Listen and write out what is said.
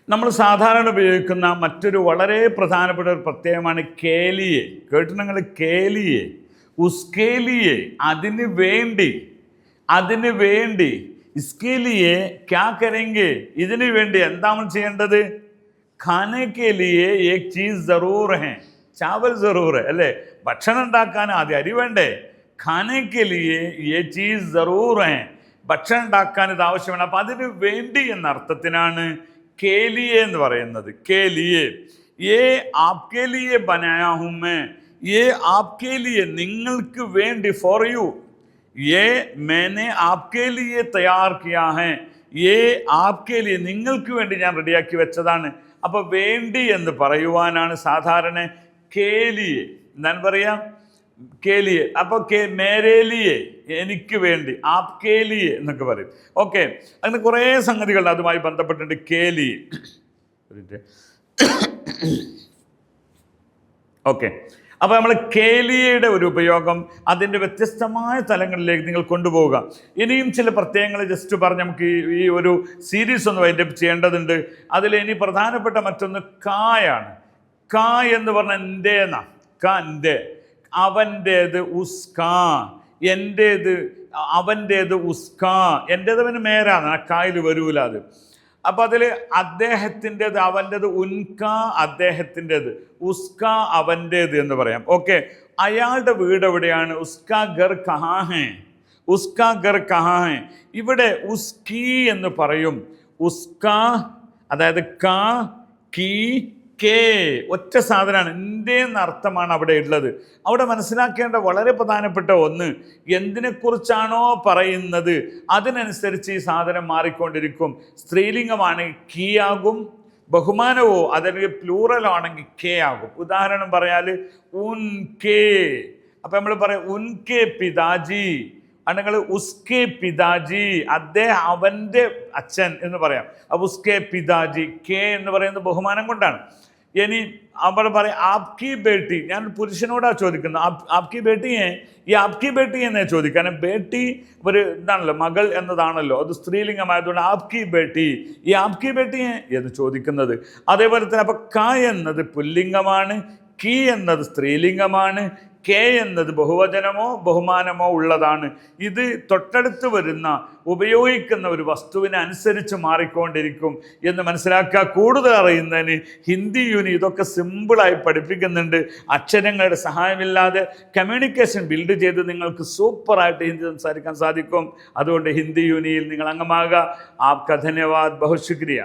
നമ്മൾ സാധാരണ ഉപയോഗിക്കുന്ന മറ്റൊരു വളരെ പ്രധാനപ്പെട്ട ഒരു പ്രത്യയമാണ് കേലിയെ. കേട്ടിട്ടുണ്ടെങ്കിൽ കേലിയെ, ഉസ്കേലിയെ, അതിന് വേണ്ടി, അതിന് വേണ്ടി. ഇസ്കേലിയെ ക്യാ കരെങ്കെ, ഇതിനു വേണ്ടി എന്താണ് ചെയ്യേണ്ടത്? ഖാനെ കെ ലിയെ ഏക് ചീസ് ജറൂർ ഹെ, ചാവൽ ജറൂർ ഹെ, അല്ലേ? ഭക്ഷണം ഉണ്ടാക്കാൻ ആദ്യം അരി വേണ്ടേ? ഖാനെ കെ ലിയെ ഏ ചീസ് ജറൂർ ഹെ, ഭക്ഷണം ഉണ്ടാക്കാൻ ഇത് ആവശ്യമാണ്. അപ്പം അതിന് വേണ്ടി എന്ന അർത്ഥത്തിനാണ് കേലിയെ എന്ന് പറയുന്നത്. കേലിയെ, ഏ ആപ്കെ ലിയെ ബനായാ ഹൂം മേ, ഏ ആപ്കെ ലിയെ, നിങ്ങൾക്ക് വേണ്ടി, ഫോർ യു. ये मैंने आपके लिए तैयार किया है, ये आपके लिए, നിങ്ങൾക്ക് വേണ്ടി ഞാൻ റെഡിയാക്കി വെച്ചതാണ്. അപ്പോൾ വേണ്ടി എന്ന് പറയുവാനാണ് സാധാരണ കേലിയെ. എന്താണ് പറയാം? കേലിയെ. അപ്പോൾ മേരേലിയെ, എനിക്ക് വേണ്ടി, ആപ്കേലിയെ എന്നൊക്കെ പറയും. ഓക്കെ, അങ്ങനെ കുറേ സംഗതികളുണ്ട് അതുമായി ബന്ധപ്പെട്ടിട്ടുണ്ട്. കേലിയെ. ഓക്കെ, അപ്പോൾ നമ്മൾ കേലിയയുടെ ഒരു ഉപയോഗം അതിൻ്റെ വ്യത്യസ്തമായ തലങ്ങളിലേക്ക് നിങ്ങൾ കൊണ്ടുപോവുക. ഇനിയും ചില പ്രത്യയങ്ങൾ ജസ്റ്റ് പറഞ്ഞ് നമുക്ക് ഈ ഒരു സീരീസ് ഒന്ന് വൈൻഡപ്പ് ചെയ്യേണ്ടതുണ്ട്. അതിൽ ഇനി പ്രധാനപ്പെട്ട മറ്റൊന്ന് കായാണ്. കാ എന്ന് പറഞ്ഞാൽ എൻ്റെ എന്നാ. കാ, എൻ്റെ, അവൻ്റേത്, ഉസ്കാ, എൻ്റേത്, അവൻ്റേത്, ഉസ്കാ, എൻ്റേത് അവന് മേരാണ്, ആ കായിൽ വരൂല അത്. അപ്പം അതിൽ അദ്ദേഹത്തിൻ്റെത്, അവൻ്റേത്, ഉൻക അദ്ദേഹത്തിൻ്റെത്, ഉസ്ക അവൻ്റേത് എന്ന് പറയാം. ഓക്കെ, അയാളുടെ വീട് എവിടെയാണ്? ഉസ്ക ഘർ കഹാ ഹെ, ഉസ്ക ഘർ കഹാ ഹെ. ഇവിടെ ഉസ്കി എന്ന് പറയും. ഉസ്ക, അതായത് കാ, കീ, കേ, ഒറ്റ സാധനമാണ്. എൻ്റെ എന്ന അർത്ഥമാണ് അവിടെ ഉള്ളത്. അവിടെ മനസ്സിലാക്കേണ്ട വളരെ പ്രധാനപ്പെട്ട ഒന്ന്, എന്തിനെക്കുറിച്ചാണോ പറയുന്നത് അതിനനുസരിച്ച് ഈ സാധനം മാറിക്കൊണ്ടിരിക്കും. സ്ത്രീലിംഗമാണ് കീ ആകും, ബഹുമാനവോ അതല്ലെങ്കിൽ പ്ലൂറലോ ആണെങ്കിൽ കെ ആകും. ഉദാഹരണം പറയാൽ ഉൻ കെ, അപ്പം നമ്മൾ പറയാം ഉൻ കെ പിതാജി, അല്ലെങ്കിൽ ഉസ്കെ പിതാജി, അദ്ദേഹം, അവൻ്റെ അച്ഛൻ എന്ന് പറയാം. അപ്പോൾ ഉസ്കെ പിതാജി, കെ എന്ന് പറയുന്നത് ബഹുമാനം കൊണ്ടാണ്. ഇനി അവിടെ പറയാം ആപ്കി ബേട്ടി, ഞാൻ പുരുഷനോടാണ് ചോദിക്കുന്നത്, ആപ്കി ബേട്ടിയെ, ഈ ആപ്കി ബേട്ടി എന്നേ ചോദിക്കുക. കാരണം ബേട്ടി ഒരു ഇതാണല്ലോ, മകൾ എന്നതാണല്ലോ, അത് സ്ത്രീലിംഗമായതുകൊണ്ട് ആപ്കി ബേട്ടി, ഈ ആപ്കി ബേട്ടിയെ എന്ന് ചോദിക്കുന്നത്. അതേപോലെ തന്നെ അപ്പം ക എന്നത് പുല്ലിംഗമാണ്, കി എന്നത് സ്ത്രീലിംഗമാണ്, കെ എന്നത് ബഹുവചനമോ ബഹുമാനമോ ഉള്ളതാണ്. ഇത് തൊട്ടടുത്ത് വരുന്ന ഉപയോഗിക്കുന്ന ഒരു വസ്തുവിനെ അനുസരിച്ച് മാറിക്കൊണ്ടിരിക്കും എന്ന് മനസ്സിലാക്കുക. കൂടുതൽ അറിയുന്നതിന് ഹിന്ദി യൂണി ഇതൊക്കെ സിമ്പിളായി പഠിപ്പിക്കുന്നുണ്ട്. അക്ഷരങ്ങളുടെ സഹായമില്ലാതെ കമ്മ്യൂണിക്കേഷൻ ബിൽഡ് ചെയ്ത് നിങ്ങൾക്ക് സൂപ്പറായിട്ട് ഹിന്ദി സംസാരിക്കാൻ സാധിക്കും. അതുകൊണ്ട് ഹിന്ദി യൂണിയിൽ നിങ്ങൾ അംഗമാകുക. ആപ്കാ ധന്യവാദ്, ബഹുത് ശുക്രിയ.